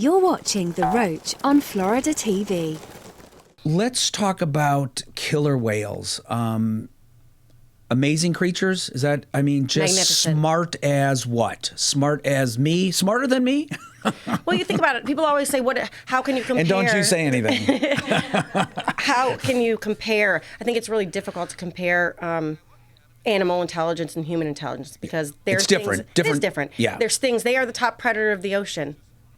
You're watching The Roach on Florida TV. Let's talk about killer whales. Amazing creatures? Is that, I mean, just Magnificent. smart as what? Smart as me? Smarter than me? Well, you think about it. People always say, how can you compare? And don't you say anything. How can you compare? I think it's really difficult to compare animal intelligence and human intelligence because there's It's different. It is different. Yeah. There's things. They are the top predator of the ocean.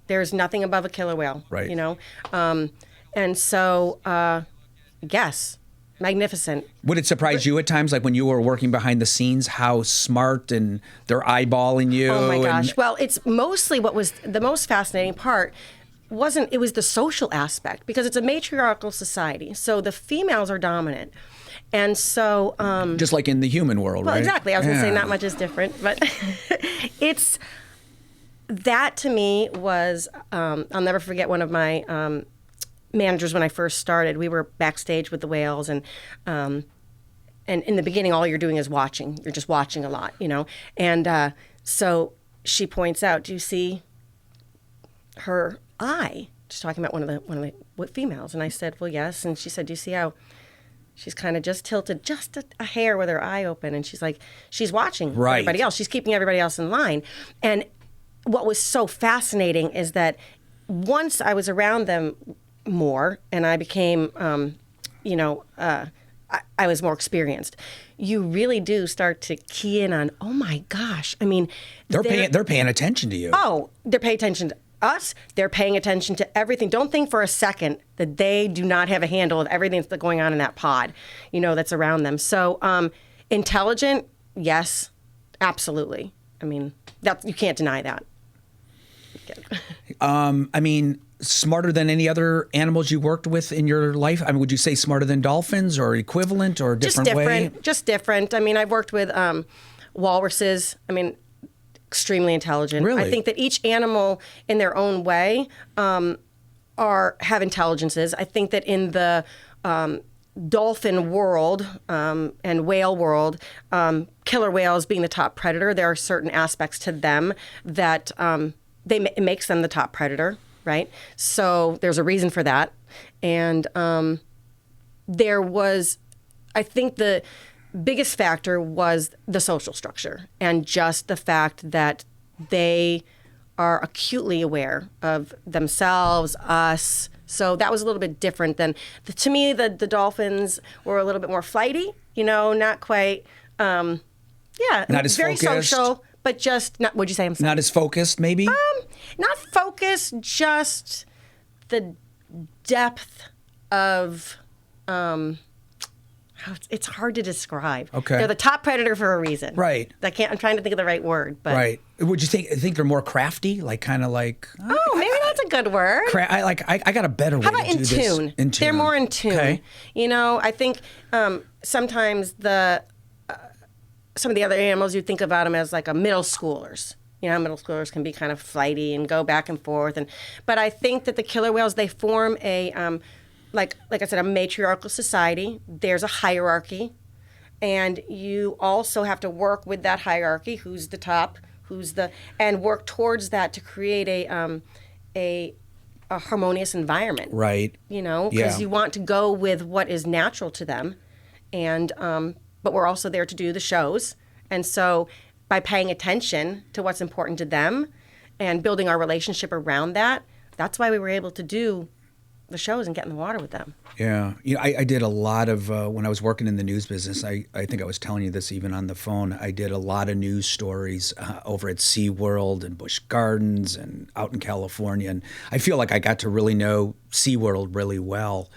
There's nothing above a killer whale. Right. You know, and so yes, magnificent. Would it surprise you at times, like when you were working behind the scenes, how smart and they're eyeballing you? Oh my gosh. and- Well, it's mostly what was the most fascinating part it was the social aspect because it's a matriarchal society. So the females are dominant. And so Just like in the human world, well, right? exactly. I was going to say Yeah. not much is different, but that to me was I'll never forget one of my managers when I first started. We were backstage with the whales and in the beginning all you're doing is watching. You're just watching a lot, you know. And so she points out, "Do you see her eye?" She's talking about one of the females, and I said, "Well, yes." And she said, "Do you see how she's kind of just tilted just a hair with her eye open?" And she's like, she's watching Right. everybody else. She's keeping everybody else in line. And what was so fascinating is that once I was around them more and I became, I was more experienced, you really do start to key in on, oh my gosh. I mean, They're paying attention to you. Oh, they're paying attention to us. They're paying attention to everything. Don't think for a second that they do not have a handle of everything that's going on in that pod, you know, that's around them. So intelligent, yes, absolutely. I mean, you can't deny that. I mean, smarter than any other animals you worked with in your life? I mean, would you say smarter than dolphins or equivalent or a different way? Just different. I mean, I've worked with walruses. I mean, extremely intelligent. Really? I think that each animal in their own way have intelligences. I think that in the dolphin world and whale world, killer whales being the top predator, there are certain aspects to them that it makes them the top predator, right? So there's a reason for that. And I think the biggest factor was the social structure and just the fact that they are acutely aware of themselves, us. So that was a little bit different than, to me, the dolphins were a little bit more flighty, you know, not quite, Not as very focused? social, but just, not, what'd you say? I'm sorry. Not as focused, maybe? Not focused, just the depth of, it's hard to describe. Okay. They're the top predator for a reason. Right. I'm trying to think of the right word, but. Right. Would you think they're more crafty? Like, kind of like... Oh, maybe that's a good word. I got a better way How about to do in this. tune? In tune. They're more in tune. Okay. You know, I think sometimes some of the other animals, you think about them as like a middle schoolers. You know, middle schoolers can be kind of flighty and go back and forth. But I think that the killer whales, they form a, like I said, a matriarchal society. There's a hierarchy. And you also have to work with that hierarchy, who's the top, and work towards that to create a harmonious environment. Right. You know, because Yeah. you want to go with what is natural to them. And, but we're also there to do the shows. And so by paying attention to what's important to them and building our relationship around that, that's why we were able to do the shows and get in the water with them. Yeah. You know, I did a lot of, when I was working in the news business, I think I was telling you this even on the phone, I did a lot of news stories over at Seaworld and Busch Gardens and out in California. And I feel like I got to really know Seaworld really well.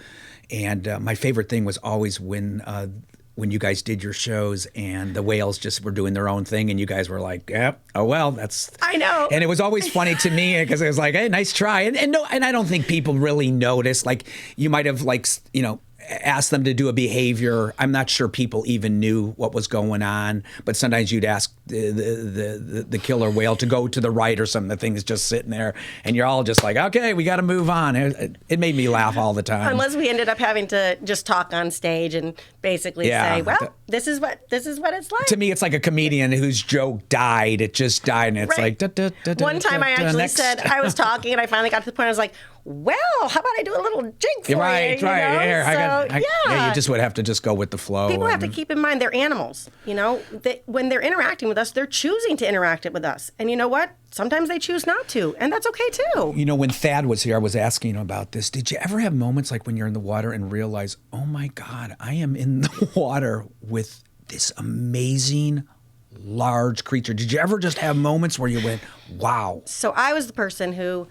And my favorite thing was always when you guys did your shows and the whales just were doing their own thing and you guys were like, yeah, oh, well, that's... I know. And it was always funny to me because it was like, hey, nice try. And I don't think people really noticed. Like, you might have, like, you know, ask them to do a behavior. I'm not sure people even knew what was going on, but sometimes you'd ask the killer whale to go to the right or something. The thing is just sitting there, and you're all just like, okay, we got to move on. It made me laugh all the time. Unless we ended up having to just talk on stage and basically say, well, this is what it's like. To me, it's like a comedian whose joke died. It just died, and it's like... One time I actually said, I was talking, and I finally got to the point I was like, well, how about I do a little jig for you? Right. Yeah. Yeah, you just would have to just go with the flow. People have to keep in mind they're animals. When they're interacting with us, they're choosing to interact with us. And you know what? Sometimes they choose not to, and that's okay too. When Thad was here, I was asking him about this. Did you ever have moments like when you're in the water and realize, oh my God, I am in the water with this amazing large creature? Did you ever just have moments where you went, wow? So I was the person who,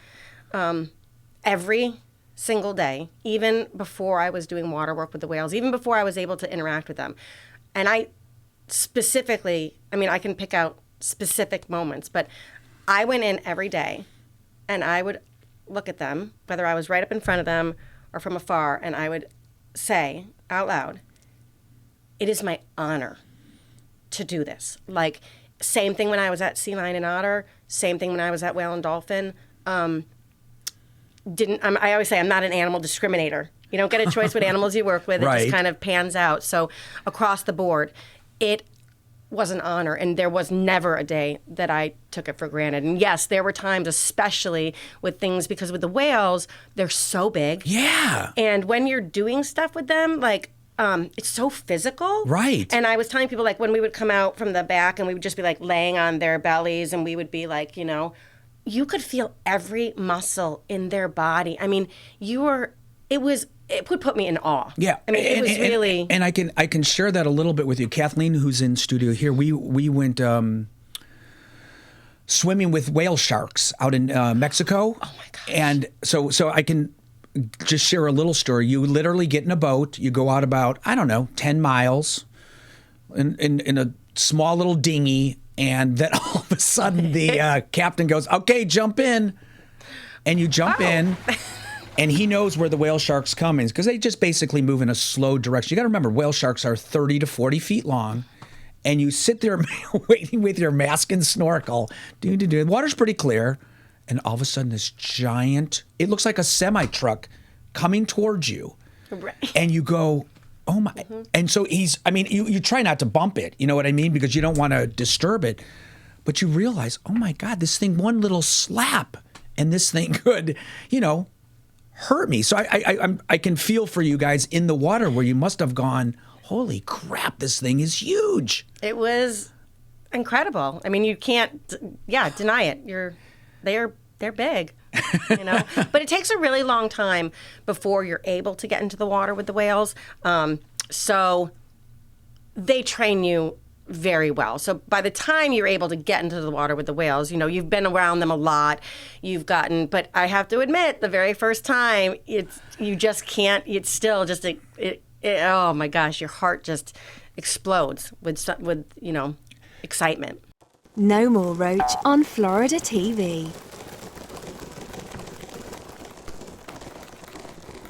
every single day, even before I was doing water work with the whales, even before I was able to interact with them, and I specifically, I can pick out specific moments, but I went in every day and I would look at them, whether I was right up in front of them or from afar, and I would say out loud, it is my honor to do this. Like, same thing when I was at sea lion and otter, same thing when I was at whale and dolphin. I always say I'm not an animal discriminator. You don't get a choice what animals you work with. It Right. just kind of pans out. So across the board, it was an honor, and there was never a day that I took it for granted. And yes, there were times, especially with things, because with the whales, they're so big. Yeah. And when you're doing stuff with them, like, it's so physical. Right. And I was telling people, like, when we would come out from the back and we would just be, like, laying on their bellies, and we would be, like, you could feel every muscle in their body. It would put me in awe. Yeah. It was really... And I can share that a little bit with you. Kathleen, who's in studio here, we went swimming with whale sharks out in Mexico. Oh, my gosh. And so I can just share a little story. You literally get in a boat. You go out about, 10 miles in a small little dinghy. And then all of a sudden the captain goes, okay, jump in. And you jump in. And he knows where the whale shark's coming because they just basically move in a slow direction. You got to remember, whale sharks are 30 to 40 feet long. And you sit there waiting with your mask and snorkel. The water's pretty clear. And all of a sudden, this giant, it looks like a semi-truck coming towards you. Right. And you go, oh my. Mm-hmm. And so you try not to bump it, you know what I mean? Because you don't want to disturb it. But you realize, oh my God, this thing, one little slap, and this thing could, hurt me. So I can feel for you guys in the water where you must have gone, holy crap, this thing is huge. It was incredible. You can't, deny it. They're big, But it takes a really long time before you're able to get into the water with the whales. So they train you very well. So by the time you're able to get into the water with the whales, you've been around them a lot. But I have to admit, the very first time, you just can't. It's still just oh my gosh, your heart just explodes with excitement. No more roach on Florida TV.